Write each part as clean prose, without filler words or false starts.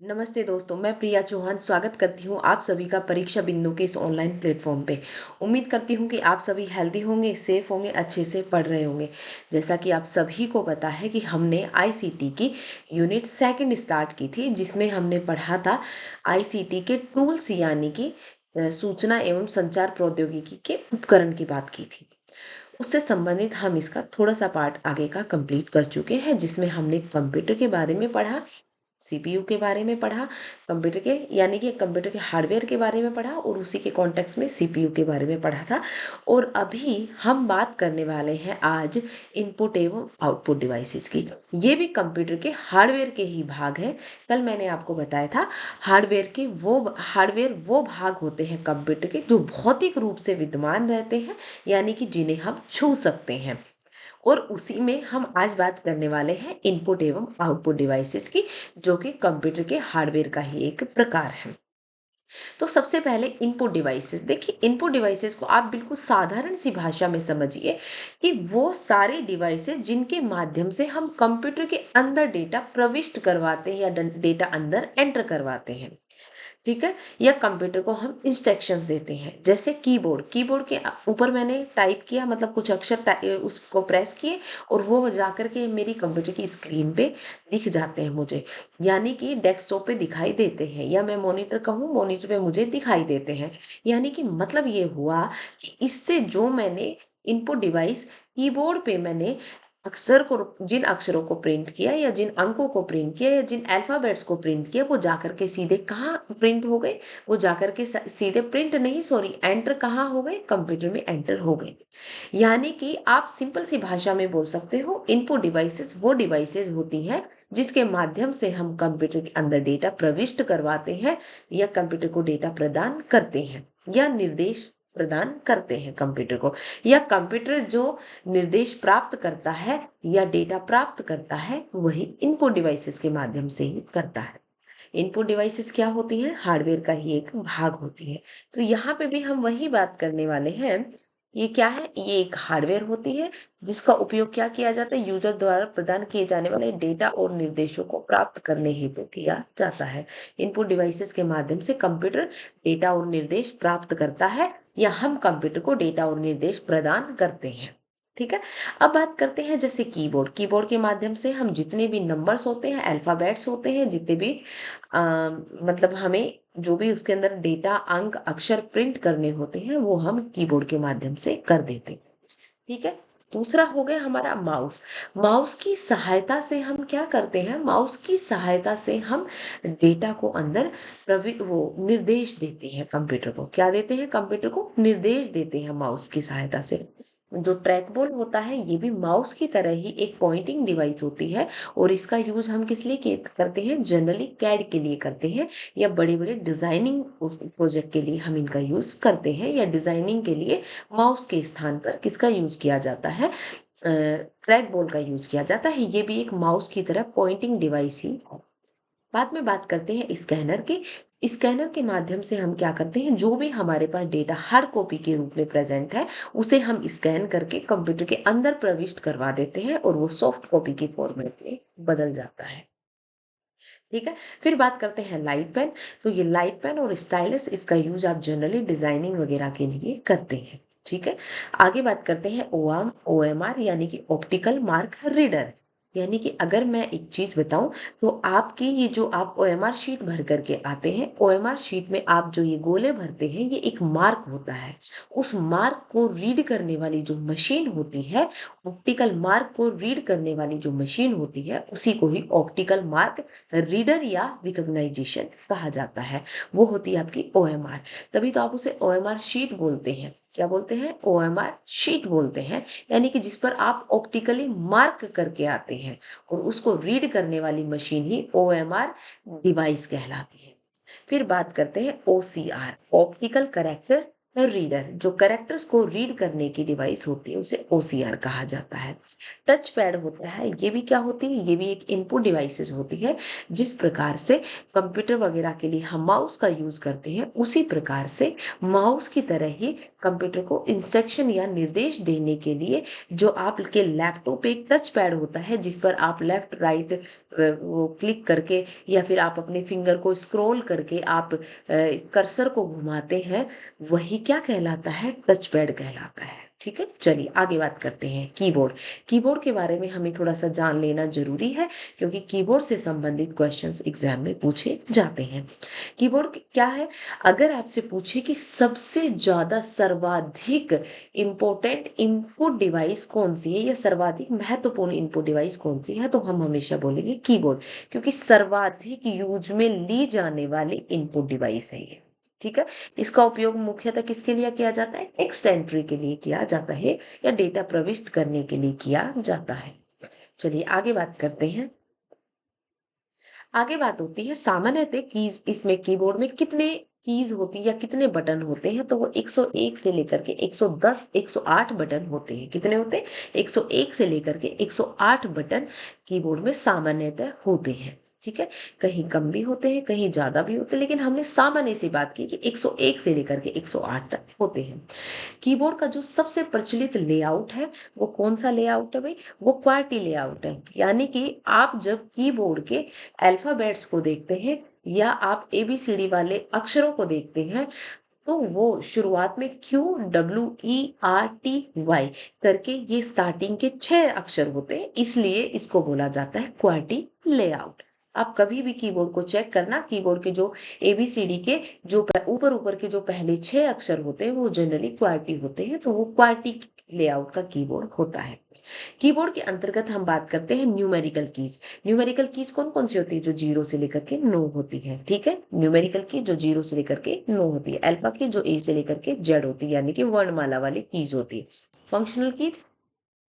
नमस्ते दोस्तों, मैं प्रिया चौहान स्वागत करती हूँ आप सभी का परीक्षा बिंदु के इस ऑनलाइन प्लेटफॉर्म पे। उम्मीद करती हूँ कि आप सभी हेल्दी होंगे, सेफ होंगे, अच्छे से पढ़ रहे होंगे। जैसा कि आप सभी को पता है कि हमने आईसीटी की यूनिट सेकंड स्टार्ट की थी, जिसमें हमने पढ़ा था आईसीटी के टूल्स यानी कि सूचना एवं संचार प्रौद्योगिकी के उपकरण की बात की थी। उससे संबंधित हम इसका थोड़ा सा पार्ट आगे का कंप्लीट कर चुके हैं, जिसमें हमने कंप्यूटर के बारे में पढ़ा, सीपीयू के बारे में पढ़ा, कंप्यूटर के यानी कि कंप्यूटर के हार्डवेयर के बारे में पढ़ा और उसी के कॉन्टेक्स्ट में सीपीयू के बारे में पढ़ा था। और अभी हम बात करने वाले हैं आज इनपुट एवं आउटपुट डिवाइसेस की। ये भी कंप्यूटर के हार्डवेयर के ही भाग हैं। कल मैंने आपको बताया था हार्डवेयर वो भाग होते हैं कंप्यूटर के जो भौतिक रूप से विद्यमान रहते हैं, यानी कि जिन्हें हम छू सकते हैं। और उसी में हम आज बात करने वाले हैं इनपुट एवं आउटपुट डिवाइसेस की, जो कि कंप्यूटर के हार्डवेयर का ही एक प्रकार है। तो सबसे पहले इनपुट डिवाइसेस देखिए, इनपुट डिवाइसेस को आप बिल्कुल साधारण सी भाषा में समझिए कि वो सारे डिवाइसेस जिनके माध्यम से हम कंप्यूटर के अंदर डेटा प्रविष्ट करवाते हैं या डेटा अंदर एंटर करवाते हैं। ठीक है, या कंप्यूटर को हम इंस्ट्रक्शंस देते हैं। जैसे कीबोर्ड, कीबोर्ड के ऊपर मैंने टाइप किया, मतलब कुछ अक्षर उसको प्रेस किए और वो जाकर के मेरी कंप्यूटर की स्क्रीन पे दिख जाते हैं मुझे, यानी कि डेस्कटॉप पे दिखाई देते हैं, या मैं मॉनिटर कहूँ, मॉनिटर पे मुझे दिखाई देते हैं। यानी कि मतलब ये हुआ कि इससे जो मैंने इनपुट डिवाइस कीबोर्ड पे मैंने जिन अक्षरों को प्रिंट किया या जिन अंकों को प्रिंट किया या जिन अल्फाबेट्स को प्रिंट किया, वो जाकर के सीधे कहाँ प्रिंट हो गए, वो जाकर के सीधे प्रिंट नहीं, सॉरी, एंटर कहाँ हो गए, कंप्यूटर में एंटर हो गए। यानी कि आप सिंपल सी भाषा में बोल सकते हो, इनपुट डिवाइसेस वो डिवाइसेस होती हैं जिसके माध्यम से हम कंप्यूटर के अंदर डेटा प्रविष्ट करवाते हैं या कंप्यूटर को डेटा प्रदान करते हैं या निर्देश प्रदान करते हैं कंप्यूटर को, या कंप्यूटर जो निर्देश प्राप्त करता है या डेटा प्राप्त करता है वही इनपुट डिवाइसेस के माध्यम से ही करता है। इनपुट डिवाइसेस क्या होती हैं? हार्डवेयर का ही एक भाग होती है। तो यहाँ पे भी हम वही बात करने वाले हैं। ये क्या है? ये एक हार्डवेयर होती है जिसका उपयोग क्या किया जाता है? यूजर द्वारा प्रदान किए जाने वाले डेटा और निर्देशों को प्राप्त करने हेतु किया जाता है। इनपुट डिवाइसेस के माध्यम से कंप्यूटर डेटा और निर्देश प्राप्त करता है या हम कंप्यूटर को डेटा और निर्देश प्रदान करते हैं। ठीक है, अब बात करते हैं जैसे कीबोर्ड। कीबोर्ड के माध्यम से हम जितने भी नंबर्स होते हैं, अल्फाबेट्स होते हैं, जितने भी मतलब हमें जो भी उसके अंदर डेटा, अंक, अक्षर प्रिंट करने होते हैं वो हम कीबोर्ड के माध्यम से कर देते हैं। ठीक है, दूसरा हो गया हमारा माउस। माउस की सहायता से हम क्या करते हैं? माउस की सहायता से हम डेटा को अंदर वो निर्देश देते हैं कंप्यूटर को। क्या देते हैं? कंप्यूटर को निर्देश देते हैं माउस की सहायता से। जो ट्रैक बॉल होता है ये भी माउस की तरह ही एक पॉइंटिंग डिवाइस होती है, और इसका यूज हम किस लिए करते हैं? जनरली कैड के लिए करते हैं, या बड़े बड़े डिजाइनिंग प्रोजेक्ट के लिए हम इनका यूज करते हैं, या डिजाइनिंग के लिए माउस के स्थान पर किसका यूज किया जाता है? ट्रैक बॉल का यूज किया जाता है। ये भी एक माउस की तरह पॉइंटिंग डिवाइस ही है। बाद में बात करते हैं स्कैनर की। स्कैनर के माध्यम से हम क्या करते हैं? जो भी हमारे पास डेटा हार्ड कॉपी के रूप में प्रेजेंट है उसे हम स्कैन करके कंप्यूटर के अंदर प्रविष्ट करवा देते हैं और वो सॉफ्ट कॉपी के फॉर्मेट में बदल जाता है। ठीक है, फिर बात करते हैं लाइट पेन। तो ये लाइट पेन और स्टाइलस, इसका यूज आप जनरली डिजाइनिंग वगैरह के लिए करते हैं। ठीक है, आगे बात करते हैं ओएमआर यानी कि ऑप्टिकल मार्क रीडर। यानी कि अगर मैं एक चीज बताऊं, तो आपकी ये जो आप ओएमआर शीट भर करके आते हैं, ओएमआर शीट में आप जो ये गोले भरते हैं, ये एक मार्क होता है। उस मार्क को रीड करने वाली जो मशीन होती है, ऑप्टिकल मार्क को रीड करने वाली जो मशीन होती है, उसी को ही ऑप्टिकल मार्क रीडर या रिकॉग्नाइजेशन कहा जाता है। वो होती है आपकी ओएमआर। तभी तो आप उसे ओएमआर शीट बोलते हैं। क्या बोलते हैं? ओएमआर शीट बोलते हैं, यानी कि जिस पर आप ऑप्टिकली मार्क करके आते हैं, और उसको रीड करने वाली मशीन ही ओएमआर डिवाइस कहलाती है। फिर बात करते हैं ओसीआर, ऑप्टिकल करेक्टर रीडर। जो करेक्टर्स को रीड करने की डिवाइस होती है उसे ओसीआर कहा जाता है। टच पैड होता है, ये भी क्या होती है? ये भी एक इनपुट डिवाइसेस होती है। जिस प्रकार से कंप्यूटर वगैरह के लिए हम माउस का यूज करते हैं, उसी प्रकार से माउस की तरह ही कंप्यूटर को इंस्ट्रक्शन या निर्देश देने के लिए जो आपके लैपटॉप पे एक टच पैड होता है जिस पर आप लेफ्ट राइट वो क्लिक करके या फिर आप अपने फिंगर को स्क्रॉल करके आप कर्सर को घुमाते हैं, वही क्या कहलाता है? टच पैड कहलाता है। ठीक है, चलिए आगे बात करते हैं कीबोर्ड। कीबोर्ड के बारे में हमें थोड़ा सा जान लेना जरूरी है क्योंकि कीबोर्ड से संबंधित क्वेश्चंस एग्जाम में पूछे जाते हैं। कीबोर्ड क्या है? अगर आपसे पूछे कि सबसे ज्यादा सर्वाधिक इंपॉर्टेंट इनपुट डिवाइस कौन सी है या सर्वाधिक महत्वपूर्ण इनपुट डिवाइस कौन सी है, तो हम हमेशा बोलेंगे कीबोर्ड, क्योंकि सर्वाधिक यूज में ली जाने वाली इनपुट डिवाइस है ये। ठीक है, इसका उपयोग मुख्यतः किसके लिए किया जाता है? टेक्स्ट एंट्री के लिए किया जाता है या डेटा प्रविष्ट करने के लिए किया जाता है। चलिए आगे बात करते हैं। आगे बात होती है सामान्यतः कीज, इसमें कीबोर्ड में कितने कीज होती है या कितने बटन होते हैं, तो वो 101 से लेकर के 110 108 बटन होते हैं। कितने होते हैं? 101 से लेकर के 108 बटन कीबोर्ड में सामान्यतः होते हैं। ठीक है, कहीं कम भी होते हैं, कहीं ज्यादा भी होते हैं, लेकिन हमने सामान्य सी बात की कि 101 से लेकर के 108 तक होते हैं। कीबोर्ड का जो सबसे प्रचलित लेआउट है वो कौन सा लेआउट है भाई? वो क्वार्टी लेआउट है। यानी कि आप जब कीबोर्ड के अल्फाबेट्स को देखते हैं या आप एबीसीडी वाले अक्षरों को देखते हैं, तो वो शुरुआत में QWERTY करके ये स्टार्टिंग के 6 अक्षर होते हैं, इसलिए इसको बोला जाता है क्वार्टी लेआउट। आप कभी भी कीबोर्ड को चेक करना, कीबोर्ड के जो एबीसीडी के जो ऊपर ऊपर के जो पहले 6 अक्षर होते हैं वो जनरली क्वार्टी होते हैं, तो वो क्वार्टी लेआउट का कीबोर्ड होता है। कीबोर्ड के अंतर्गत हम बात करते हैं न्यूमेरिकल कीज। न्यूमेरिकल कीज कौन कौन सी होती है? जो 0 से लेकर के 9 होती है। ठीक है, न्यूमेरिकल की जो 0 से लेकर के 9 होती है। अल्फा की जो A से लेकर के Z होती है, यानी कि वर्णमाला वाली कीज होती है। फंक्शनल कीज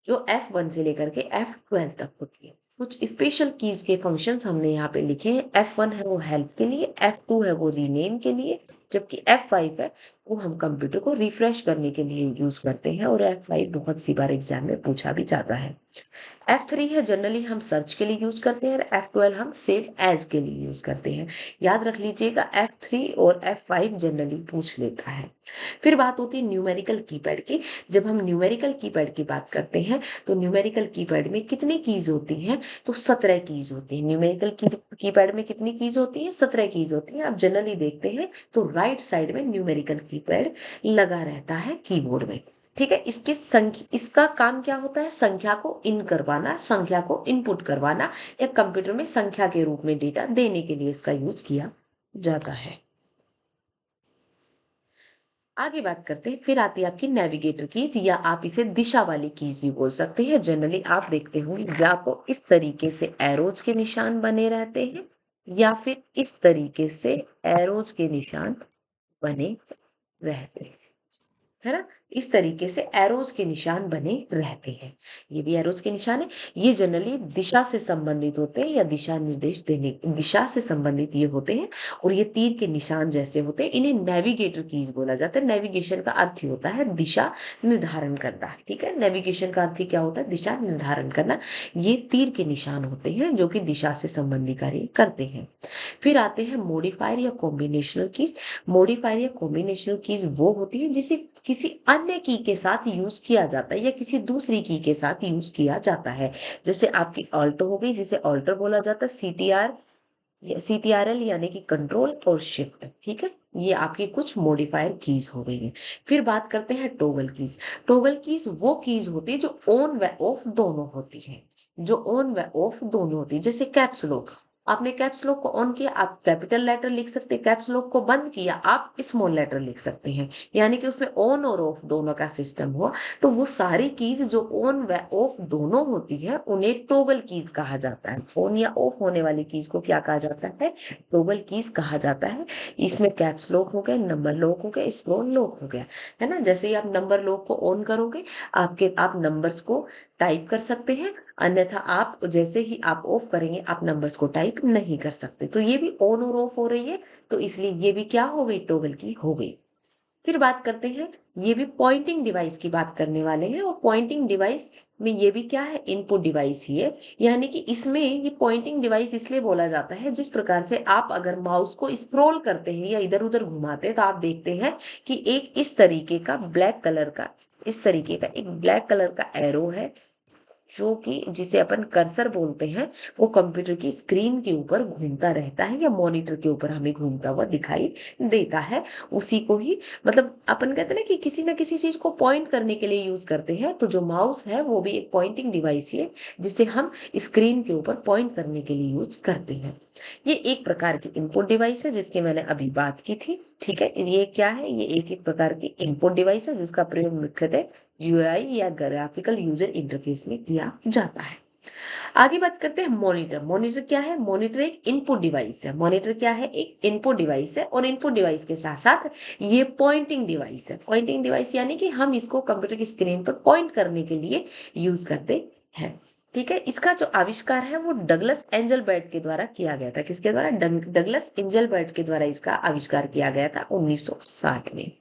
जो F1 से लेकर के F12 तक होती है। कुछ स्पेशल कीज के फंक्शंस हमने यहाँ पे लिखे हैं। F1 है वो हेल्प के लिए, F2 है वो रीनेम के लिए, जबकि F5 है वो हम कंप्यूटर को रिफ्रेश करने के लिए यूज करते हैं, और F5 बहुत सी बार एग्जाम में पूछा भी जाता है। F3 है जनरली हम सर्च के लिए यूज करते हैं, और F12 हम सेव एज के लिए यूज करते हैं। याद रख लीजिएगा, F3 और F5 जनरली पूछ लेता है। फिर बात होती है न्यूमेरिकल कीपैड की। जब हम न्यूमेरिकल कीपैड की बात करते हैं तो न्यूमेरिकल कीपैड में कितनी कीज होती हैं? तो 17 कीज होती है। न्यूमेरिकल कीपैड में कितनी कीज होती है? 17 कीज होती है। आप जनरली देखते हैं तो राइट साइड में न्यूमेरिकल कीपैड लगा रहता है कीबोर्ड में। ठीक है, इसका काम क्या होता है? संख्या को इन करवाना, संख्या को इनपुट करवाना, या कंप्यूटर में संख्या के रूप में डेटा देने के लिए इसका यूज किया जाता है। आगे बात करते हैं, फिर आती है आपकी नेविगेटर कीज, या आप इसे दिशा वाली कीज भी बोल सकते हैं। जनरली आप देखते होंगे या तो इस तरीके से एरोज के निशान बने रहते हैं, या फिर इस तरीके से एरोज के निशान बने रहते हैं, है ना? इस तरीके से एरोज के निशान बने रहते हैं। ये भी एरोज के निशान है। ये जनरली दिशा से संबंधित होते हैं या दिशा निर्देश देने, दिशा से संबंधित ये होते हैं, और ये तीर के निशान जैसे होते हैं। इन्हें नेविगेटर कीज बोला जाता है। नेविगेशन का अर्थ ही होता है दिशा निर्धारण करना। ठीक है, नेविगेशन का अर्थ ही क्या होता है? दिशा निर्धारण करना। ये तीर के निशान होते हैं जो कि दिशा से संबंधित कार्य करते हैं। फिर आते हैं मॉडिफायर या कॉम्बिनेशनल कीज। मॉडिफायर या कॉम्बिनेशनल कीज वो होती है जिसे किसी अन्य की के साथ यूज किया जाता है या किसी दूसरी की के साथ यूज किया जाता है। जैसे आपकी ऑल्ट हो गई, जिसे ऑल्टर बोला जाता है, CTRL यानी कि कंट्रोल और शिफ्ट। ठीक है, ये आपकी कुछ मॉडिफायर कीज हो गई है। फिर बात करते हैं टॉगल कीज। टॉगल कीज वो कीज होती है जो ऑन व ऑफ दोनों होती है, जो ऑन व ऑफ दोनों होती है। जैसे कैप्स लॉक, आपने कैप्स लॉक को ऑन किया, आप कैपिटल लेटर लिख सकते हैं। कैप्स लॉक को बंद किया, आप स्मॉल लेटर लिख सकते हैं। यानी कि उसमें ऑन और ऑफ दोनों का सिस्टम हुआ। तो वो सारी कीज जो ऑन व ऑफ दोनों होती है उन्हें टॉगल कीज कहा जाता है। ऑन या ऑफ होने वाली कीज को क्या कहा जाता है? टॉगल कीज कहा जाता है। इसमें कैप्स लॉक हो गए, नंबर लॉक हो गए, स्मॉल लॉक हो गया, है ना? जैसे ही आप नंबर लॉक को ऑन करोगे, आप नंबर्स को टाइप कर सकते हैं, अन्यथा आप जैसे ही आप ऑफ करेंगे आप नंबर्स को टाइप नहीं कर सकते। तो ये भी ऑन और ऑफ हो रही है, तो इसलिए ये भी क्या हो गई? टॉगल की हो गई। फिर बात करते हैं, ये भी पॉइंटिंग डिवाइस की बात करने वाले हैं, और पॉइंटिंग डिवाइस में ये भी क्या है, इनपुट डिवाइस ही है। यानी कि इसमें ये पॉइंटिंग डिवाइस इसलिए बोला जाता है, जिस प्रकार से आप अगर माउस को स्क्रॉल करते हैं या इधर उधर घुमाते हैं तो आप देखते हैं कि एक इस तरीके का एक ब्लैक कलर का एरो है, जो कि जिसे अपन कर्सर बोलते हैं, वो कंप्यूटर की स्क्रीन के ऊपर घूमता रहता है या मॉनिटर के ऊपर हमें घूमता हुआ दिखाई देता है। उसी को ही मतलब अपन कहते हैं ना कि किसी ना किसी चीज को पॉइंट करने के लिए यूज करते हैं, तो जो माउस है वो भी एक पॉइंटिंग डिवाइस है, जिसे हम स्क्रीन के ऊपर पॉइंट करने के लिए यूज करते हैं। ये एक प्रकार की इनपुट डिवाइस है जिसकी मैंने अभी बात की थी। ठीक है, ये क्या है, ये एक एक प्रकार की इनपुट डिवाइस है जिसका प्रयोग मुख्यतः यूआई या ग्राफिकल यूजर इंटरफेस में किया जाता है। आगे बात करते हैं मॉनिटर। मॉनिटर क्या है, मॉनिटर एक इनपुट डिवाइस है। मॉनिटर क्या है, एक इनपुट डिवाइस है, और इनपुट डिवाइस के साथ साथ ये पॉइंटिंग डिवाइस है। पॉइंटिंग डिवाइस यानी कि हम इसको कंप्यूटर की स्क्रीन पर पॉइंट करने के लिए यूज करते हैं। ठीक है, इसका जो आविष्कार है वो डगलस एंजलबर्ट के द्वारा किया गया था। किसके द्वारा, डगलस एंजलबर्ट के द्वारा इसका आविष्कार किया गया था 1960 में।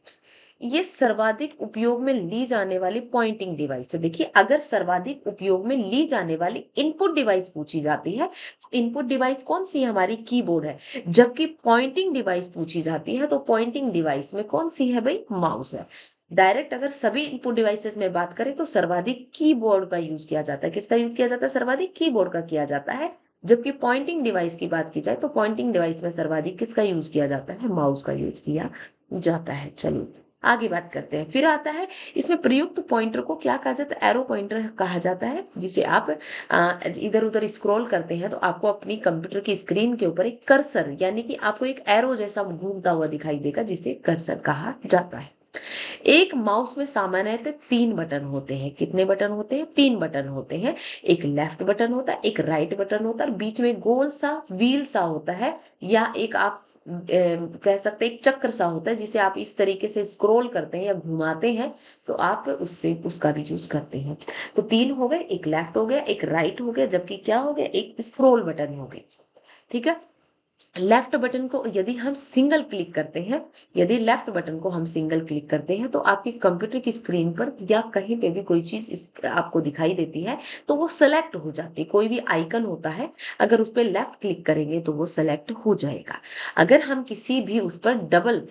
ये सर्वाधिक उपयोग में ली जाने वाली पॉइंटिंग डिवाइस है। देखिए, अगर सर्वाधिक उपयोग में ली जाने वाली इनपुट डिवाइस पूछी जाती है, तो इनपुट डिवाइस कौन सी है, हमारी कीबोर्ड है। जबकि पॉइंटिंग डिवाइस पूछी जाती है, तो पॉइंटिंग डिवाइस में कौन सी है भाई, माउस है। डायरेक्ट अगर सभी इनपुट डिवाइसेस में बात करें तो सर्वाधिक कीबोर्ड का यूज किया जाता है। किसका यूज किया जाता है, सर्वाधिक कीबोर्ड का किया जाता है। जबकि पॉइंटिंग डिवाइस की बात की जाए तो पॉइंटिंग डिवाइस में सर्वाधिक किसका यूज किया जाता है, माउस का यूज किया जाता है। चलिए आगे बात करते हैं। फिर आता है, इसमें प्रयुक्त पॉइंटर को क्या कहा जाता है, एरो पॉइंटर कहा जाता है, जिसे आप इधर उधर स्क्रॉल करते हैं तो आपको अपनी कंप्यूटर की स्क्रीन के ऊपर एक कर्सर यानी कि आपको एक एरो जैसा घूमता हुआ दिखाई देगा, जिसे कर्सर कहा जाता है। एक माउस में सामान्यतः 3 बटन होते हैं। कितने बटन होते हैं, 3 बटन होते हैं। एक लेफ्ट बटन होता है, एक राइट बटन होता है, और बीच में गोल सा व्हील सा होता है, या एक आप कह सकते हैं एक चक्र सा होता है, जिसे आप इस तरीके से स्क्रॉल करते हैं या घुमाते हैं तो आप उससे उसका भी यूज करते हैं। तो 3 हो गए, एक लेफ्ट हो गया, एक राइट हो गया, जबकि क्या हो गया, एक स्क्रॉल बटन हो गई। ठीक है, लेफ्ट बटन को यदि हम सिंगल क्लिक करते हैं, यदि लेफ्ट बटन को हम सिंगल क्लिक करते हैं तो आपकी कंप्यूटर की स्क्रीन पर या कहीं पे भी कोई चीज आपको दिखाई देती है तो वो सेलेक्ट हो जाती है। कोई भी आइकन होता है, अगर उस पर लेफ्ट क्लिक करेंगे तो वो सेलेक्ट हो जाएगा। अगर हम किसी भी उस पर डबल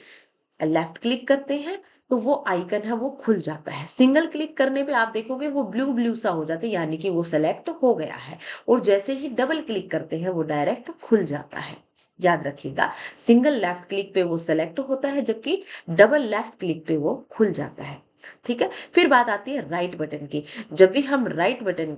लेफ्ट क्लिक करते हैं तो वो आइकन है वो खुल जाता है। सिंगल क्लिक करने पे आप देखोगे वो ब्लू ब्लू सा हो जाता है, यानी कि वो सेलेक्ट हो गया है। और जैसे ही डबल क्लिक करते हैं वो डायरेक्ट खुल जाता है। याद रखिएगा, सिंगल लेफ्ट क्लिक पे वो सेलेक्ट होता है, जबकि डबल लेफ्ट क्लिक पे वो खुल जाता है। ठीक है, फिर बात आती है राइट बटन की। जब भी हम राइट बटन,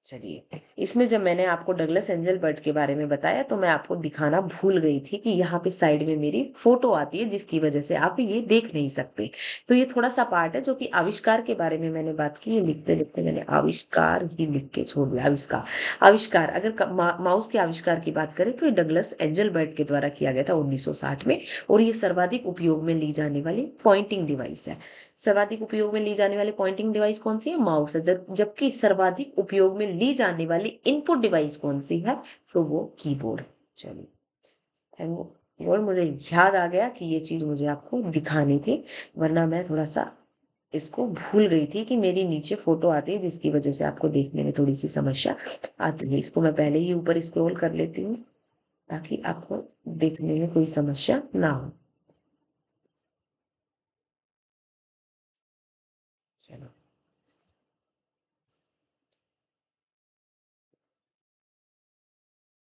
चलिए, इसमें जब मैंने आपको डगलस एंजल बर्ड के बारे में बताया तो मैं आपको दिखाना भूल गई थी कि यहाँ पे साइड में मेरी फोटो आती है, जिसकी वजह से आप ये देख नहीं सकते। तो ये थोड़ा सा पार्ट है जो कि आविष्कार के बारे में मैंने बात की। ये लिखते लिखते मैंने आविष्कार ही लिख के छोड़ दिया। आविष्कार, आविष्कार अगर माउस के आविष्कार की बात करें तो ये डगलस एंजल बर्ड के द्वारा किया गया था 1960 में, और ये सर्वाधिक उपयोग में ली जाने वाली पॉइंटिंग डिवाइस है। सर्वाधिक उपयोग में ली जाने वाली पॉइंटिंग डिवाइस कौन सी है, माउस है। जबकि सर्वाधिक उपयोग में ली जाने वाली इनपुट डिवाइस कौन सी है, तो वो कीबोर्ड। चलिए, थैंक गॉड मुझे याद आ गया कि ये चीज मुझे आपको दिखानी थी, वरना मैं थोड़ा सा इसको भूल गई थी कि मेरी नीचे फोटो आती है, जिसकी वजह से आपको देखने में थोड़ी सी समस्या आती है। इसको मैं पहले ही ऊपर स्क्रॉल कर लेती हूँ ताकि आपको देखने में कोई समस्या ना हो। चलो,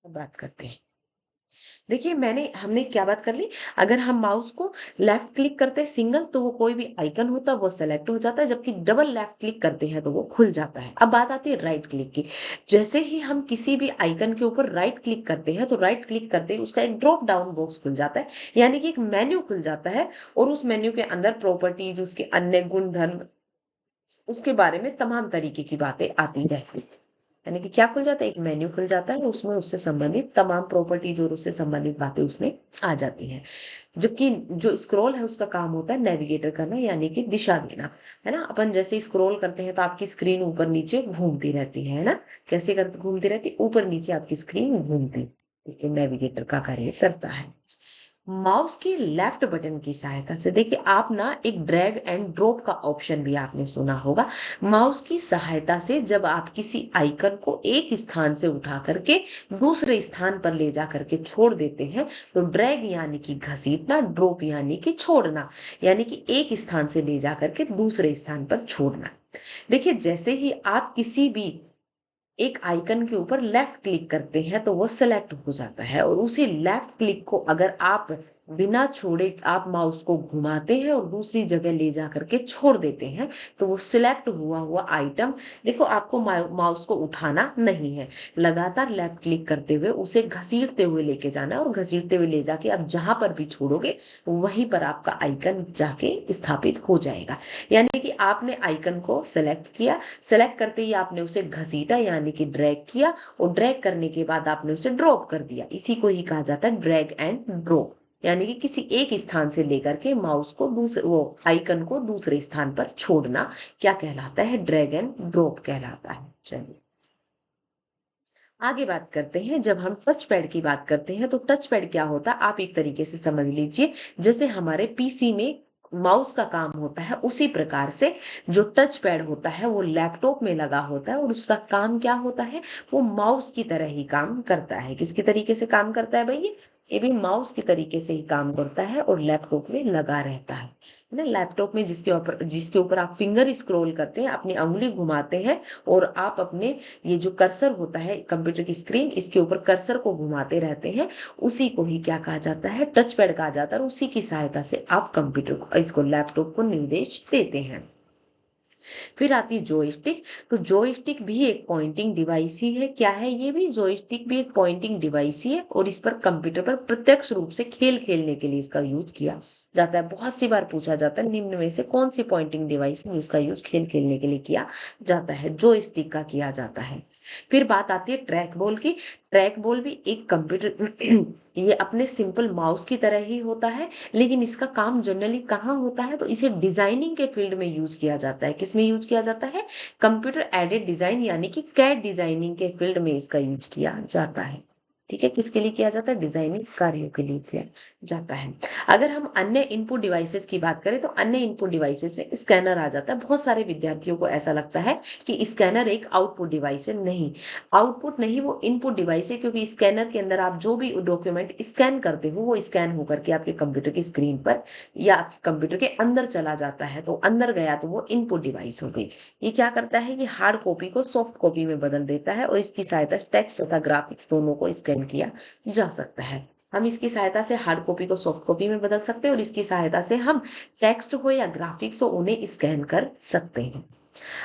अब बात करते हैं। देखिए, हमने क्या बात कर ली, अगर हम माउस को लेफ्ट क्लिक करते हैं सिंगल तो वो कोई भी आइकन होता है वो सेलेक्ट हो जाता है, जबकि डबल लेफ्ट क्लिक करते हैं तो वो खुल जाता है। अब बात आती है राइट क्लिक की। जैसे ही हम किसी भी आइकन के ऊपर राइट क्लिक करते हैं तो राइट क्लिक करते ही उसका एक ड्रॉप डाउन बॉक्स खुल जाता है, यानी कि एक मेन्यू खुल जाता है, और उस मेन्यू के अंदर प्रॉपर्टीज, उसके अन्य गुण धर्म, उसके बारे में तमाम तरीके की बातें आती रहती हैं। यानी कि क्या खुल जाता है, एक मेन्यू खुल जाता है, उसमें उससे संबंधित तमाम प्रॉपर्टीज और उससे संबंधित बातें उसमें आ जाती हैं। जबकि जो स्क्रॉल है उसका काम होता है नेविगेटर करना, यानी कि दिशा देना। है ना, अपन जैसे स्क्रॉल करते हैं तो आपकी स्क्रीन ऊपर नीचे घूमती रहती है ना। कैसे कर घूमती रहती, ऊपर नीचे आपकी स्क्रीन घूमती। नेविगेटर का कार्य करता है। माउस के लेफ्ट बटन की सहायता से देखिए, आप ना एक ड्रैग एंड ड्रॉप का ऑप्शन भी आपने सुना होगा। माउस की सहायता से जब आप किसी आइकन को एक स्थान से उठा करके दूसरे स्थान पर ले जा करके छोड़ देते हैं, तो ड्रैग यानी कि घसीटना, ड्रॉप यानी कि छोड़ना, यानी कि एक स्थान से ले जा करके दूसरे स्थान पर छोड़ना। देखिए, जैसे ही आप किसी भी एक आइकन के ऊपर लेफ्ट क्लिक करते हैं तो वो सिलेक्ट हो जाता है, और उसी लेफ्ट क्लिक को अगर आप बिना छोड़े आप माउस को घुमाते हैं और दूसरी जगह ले जा करके छोड़ देते हैं, तो वो सिलेक्ट हुआ हुआ आइटम, देखो आपको माउस को उठाना नहीं है, लगातार लेफ्ट क्लिक करते हुए उसे घसीटते हुए लेके जाना है, और घसीटते हुए ले जाके आप जहां पर भी छोड़ोगे वहीं पर आपका आइकन जाके स्थापित हो जाएगा। यानी कि आपने आइकन को सेलेक्ट किया, सेलेक्ट करते ही आपने उसे घसीटा यानी कि ड्रैग किया, और ड्रैग करने के बाद आपने उसे ड्रॉप कर दिया। इसी को ही कहा जाता है ड्रैग एंड ड्रॉप, यानी कि किसी एक स्थान से लेकर के माउस को दूसरे वो आइकन को दूसरे स्थान पर छोड़ना क्या कहलाता है? ड्रैग एंड ड्रॉप कहलाता है। चलिए आगे बात करते हैं। जब हम टच पैड की बात करते हैं तो टच पैड क्या होता है आप एक तरीके से समझ लीजिए, जैसे हमारे पीसी में माउस का काम होता है उसी प्रकार से जो टच पैड होता है वो लैपटॉप में लगा होता है, और उसका काम क्या होता है? वो माउस की तरह ही काम करता है। किसकी तरीके से काम करता है भाई? ये भी माउस की तरीके से ही काम करता है और लैपटॉप में लगा रहता है ना। लैपटॉप में जिसके ऊपर आप फिंगर स्क्रॉल करते हैं, अपनी उंगली घुमाते हैं, और आप अपने ये जो कर्सर होता है कंप्यूटर की स्क्रीन, इसके ऊपर कर्सर को घुमाते रहते हैं, उसी को ही क्या कहा जाता है? टच पैड कहा जाता है। और उसी की सहायता से आप कंप्यूटर को, इसको लैपटॉप को निर्देश देते हैं। फिर आती है जॉयस्टिक। तो जॉयस्टिक भी एक पॉइंटिंग डिवाइस ही है। क्या है ये भी? जॉयस्टिक भी एक पॉइंटिंग डिवाइस ही है, और इस पर कंप्यूटर पर प्रत्यक्ष रूप से खेल खेलने के लिए इसका यूज किया जाता है। बहुत सी बार पूछा जाता है निम्न में से कौन सी पॉइंटिंग डिवाइस है जिसका यूज खेल खेलने के लिए किया जाता है? जॉयस्टिक का किया जाता है। फिर बात आती है ट्रैक बॉल की। ट्रैक बॉल भी एक कंप्यूटर ये अपने सिंपल माउस की तरह ही होता है, लेकिन इसका काम जनरली कहाँ होता है? तो इसे डिजाइनिंग के फील्ड में यूज किया जाता है। किसमें यूज किया जाता है? कंप्यूटर एडेड डिजाइन यानी कि कैड डिजाइनिंग के फील्ड में इसका यूज किया जाता है। ठीक है, किसके लिए किया जाता है? डिजाइनिंग कार्यों के लिए किया जाता है। अगर हम अन्य इनपुट डिवाइसेस की बात करें तो अन्य इनपुट डिवाइसेस में स्कैनर आ जाता है। बहुत सारे विद्यार्थियों को ऐसा लगता है कि स्कैनर एक आउटपुट डिवाइस है। नहीं, आउटपुट नहीं, वो इनपुट डिवाइस है, क्योंकि स्कैनर के अंदर आप जो भी डॉक्यूमेंट स्कैन करते हो वो स्कैन होकर के आपके कंप्यूटर की स्क्रीन पर या आपके कंप्यूटर के अंदर चला जाता है। तो अंदर गया तो वो इनपुट डिवाइस हो गई। ये क्या करता है? ये हार्ड कॉपी को सॉफ्ट कॉपी में बदल देता है, और इसकी सहायता से टेक्स्ट तथा ग्राफिक्स दोनों को स्कैन किया जा सकता है। हम इसकी सहायता से हार्ड कॉपी को सॉफ्ट कॉपी में बदल सकते हैं, और इसकी सहायता से हम टेक्स्ट हो या ग्राफिक्स हो उन्हें स्कैन कर सकते हैं।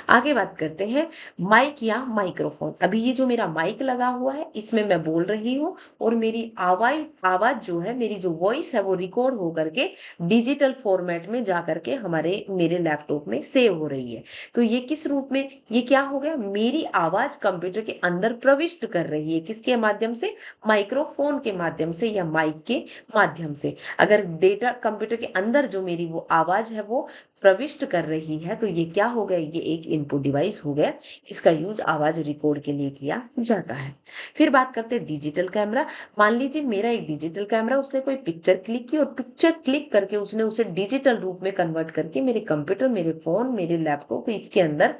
आगे बात करते हैं माइक या माइक्रोफोन। अभी ये जो मेरा माइक लगा हुआ है इसमें मैं बोल रही हूँ, और मेरी आवाज आवाज जो है, मेरी जो वॉइस है वो रिकॉर्ड हो करके डिजिटल फॉर्मेट में जा करके हमारे मेरे लैपटॉप में सेव हो रही है। तो ये किस रूप में? ये क्या हो गया? मेरी आवाज कंप्यूटर के अंदर प्रविष्ट कर रही है। किसके माध्यम से? माइक्रोफोन के माध्यम से या माइक के माध्यम से। अगर डेटा कंप्यूटर के अंदर जो मेरी वो आवाज है वो प्रविष्ट कर रही है, तो ये क्या हो गया? ये एक इनपुट डिवाइस हो गया। इसका यूज आवाज रिकॉर्ड के लिए किया जाता है। फिर बात करते हैं डिजिटल कैमरा। मान लीजिए मेरा एक डिजिटल कैमरा, उसने कोई पिक्चर क्लिक की, और पिक्चर क्लिक करके उसने उसे डिजिटल रूप में कन्वर्ट करके मेरे कंप्यूटर, मेरे फोन, मेरे लैपटॉप इसके अंदर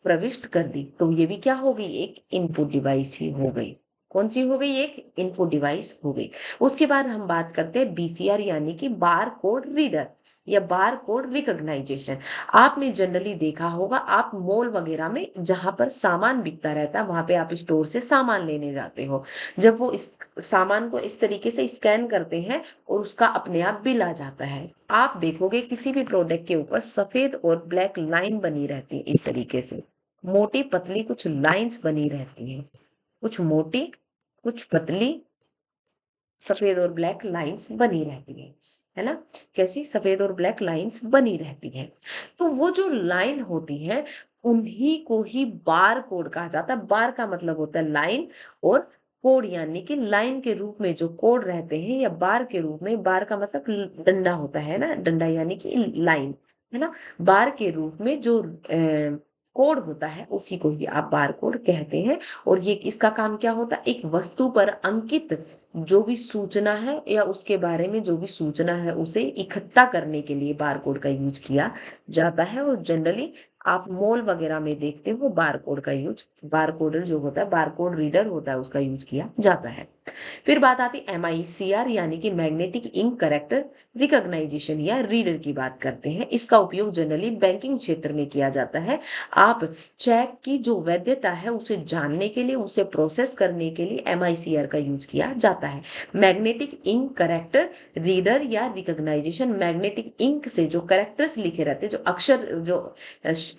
प्रविष्ट कर दी। तो ये भी क्या हो गई? एक इनपुट डिवाइस ही हो गई। कौन सी हो गई? एक इनपुट डिवाइस हो गई। उसके बाद हम बात करते हैं बीसीआर यानी कि बार कोड रीडर या बार कोड रिकॉग्नाइजेशन। आपने जनरली देखा होगा, आप मॉल वगैरह में जहां पर सामान बिकता रहता है वहां पे आप स्टोर से सामान लेने जाते हो। जब वो इस सामान को इस तरीके से स्कैन करते हैं और उसका अपने आप बिल आ जाता है, आप देखोगे किसी भी प्रोडक्ट के ऊपर सफेद और ब्लैक लाइन बनी रहती है। इस तरीके से मोटी पतली कुछ लाइंस बनी रहती हैं, कुछ मोटी कुछ पतली सफेद और ब्लैक लाइंस बनी रहती है ना। कैसी? सफेद और ब्लैक लाइंस बनी रहती है। तो वो जो लाइन होती है उन्हीं को ही बार कोड कहा जाता है। बार का मतलब होता है लाइन, और कोड यानी कि लाइन के रूप में जो कोड रहते हैं, या बार के रूप में, बार का मतलब डंडा होता है ना, डंडा यानी कि लाइन, है ना। बार के रूप में जो कोड होता है उसी को ही आप बार कोड कहते हैं। और ये इसका काम क्या होता है, एक वस्तु पर अंकित जो भी सूचना है या उसके बारे में जो भी सूचना है उसे इकट्ठा करने के लिए बार कोड का यूज किया जाता है। और जनरली आप मॉल वगैरह में देखते हो बार कोड का यूज, बार कोडर जो होता है, बार कोड रीडर होता है, उसका यूज किया जाता है। फिर बात आती है MICR यानी कि मैग्नेटिक इंक करेक्टर रिकॉग्नाइजेशन या रीडर की बात करते हैं। इसका उपयोग जनरली बैंकिंग क्षेत्र में किया जाता है। आप चेक की जो वैधता है उसे जानने के लिए, उसे प्रोसेस करने के लिए MICR का यूज किया जाता है। मैग्नेटिक इंक करेक्टर रीडर या रिकॉग्नाइजेशन, मैग्नेटिक इंक से जो करेक्टर्स लिखे रहते हैं, जो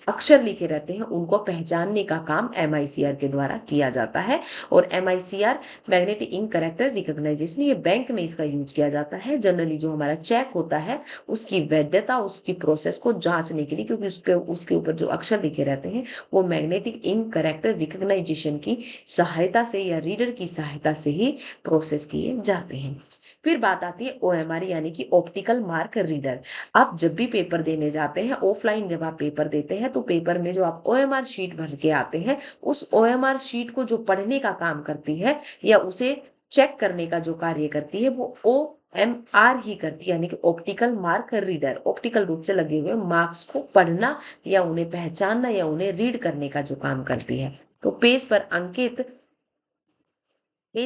अक्षर लिखे रहते हैं, उनको पहचानने का काम MICR के द्वारा किया जाता है। और MICR magnetic ink character recognition, ये बैंक में इसका यूज किया जाता है। जनरली जो हमारा चेक होता है उसकी वैधता, उसकी प्रोसेस को जांचने के लिए, क्योंकि उसके ऊपर जो अक्षर लिखे रहते हैं वो मैग्नेटिक इंक करेक्टर रिकॉग्नाइजेशन की सहायता से या रीडर की सहायता से ही प्रोसेस किए जाते हैं। फिर बात आती है OMR यानी कि ऑप्टिकल मार्क रीडर। आप जब भी पेपर देने जाते हैं, ऑफलाइन जब आप पेपर देते हैं, तो पेपर में जो आप OMR शीट भर के आते हैं, उस OMR शीट को जो पढ़ने का काम करती है या उसे चेक करने का जो कार्य करती है वो OMR ही करती है, यानी कि ऑप्टिकल मार्क रीडर। ऑप्टिकल रूप से लगे हुए मार्क्स को पढ़ना या उन्हें पहचानना या उन्हें रीड करने का जो काम करती है। तो पेज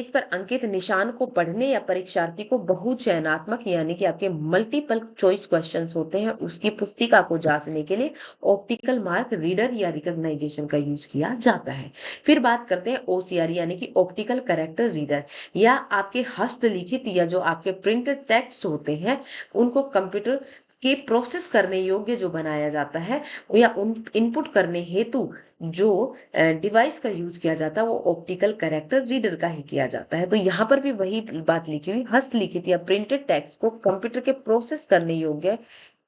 पर अंकित निशान को पढ़ने या परीक्षार्थी को बहुचयनात्मक यानी कि आपके मल्टीपल चॉइस क्वेश्चंस होते हैं, उसकी पुस्तिका को जांचने के लिए ऑप्टिकल मार्क रीडर या रिकॉग्नाइजेशन का यूज किया जाता है। फिर बात करते हैं OCR यानी कि ऑप्टिकल कैरेक्टर रीडर, या आपके हस्तलिखित या जो आपके प्रिंटेड टेक्स्ट होते हैं उनको कंप्यूटर के प्रोसेस करने योग्य जो बनाया जाता है या उन इनपुट करने हेतु जो डिवाइस का यूज किया जाता है वो ऑप्टिकल कैरेक्टर रीडर का ही किया जाता है। तो यहाँ पर भी वही बात लिखी हुई, हस्तलिखित या प्रिंटेड टेक्स्ट को कंप्यूटर के प्रोसेस करने योग्य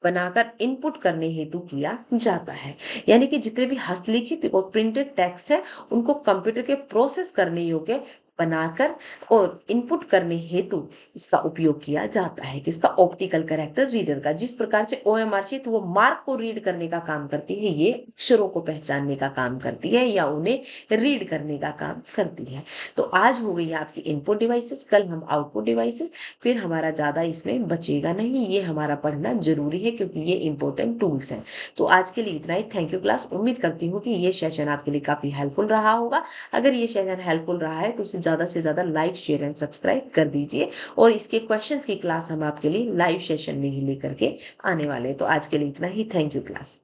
बनाकर इनपुट करने हेतु किया जाता है। यानी कि जितने भी हस्तलिखित और प्रिंटेड टेक्स्ट है उनको कंप्यूटर के प्रोसेस करने योग्य बनाकर और इनपुट करने हेतु इसका उपयोग किया जाता है, किसका, ऑप्टिकल कैरेक्टर रीडर का। जिस प्रकार से OMR शीट वो मार्क को रीड करने का काम करती है, ये अक्षरों को पहचानने का काम करती है या उन्हें रीड करने का काम करती है। तो आज हो गई आपकी इनपुट डिवाइसेस, कल हम आउटपुट डिवाइसेस, फिर हमारा ज्यादा इसमें बचेगा नहीं, ये हमारा पढ़ना जरूरी है क्योंकि ये इंपॉर्टेंट टूल्स हैं। तो आज के लिए इतना ही। Thank you class. उम्मीद करती हूँ कि ये सेशन आपके लिए काफी हेल्पफुल रहा होगा। अगर ये सेशन हेल्पफुल रहा है तो इसे ज्यादा से ज्यादा लाइक, शेयर एंड सब्सक्राइब कर दीजिए। और इसके क्वेश्चंस की क्लास हम आपके लिए लाइव सेशन में ही लेकर के आने वाले हैं। तो आज के लिए इतना ही। Thank you class.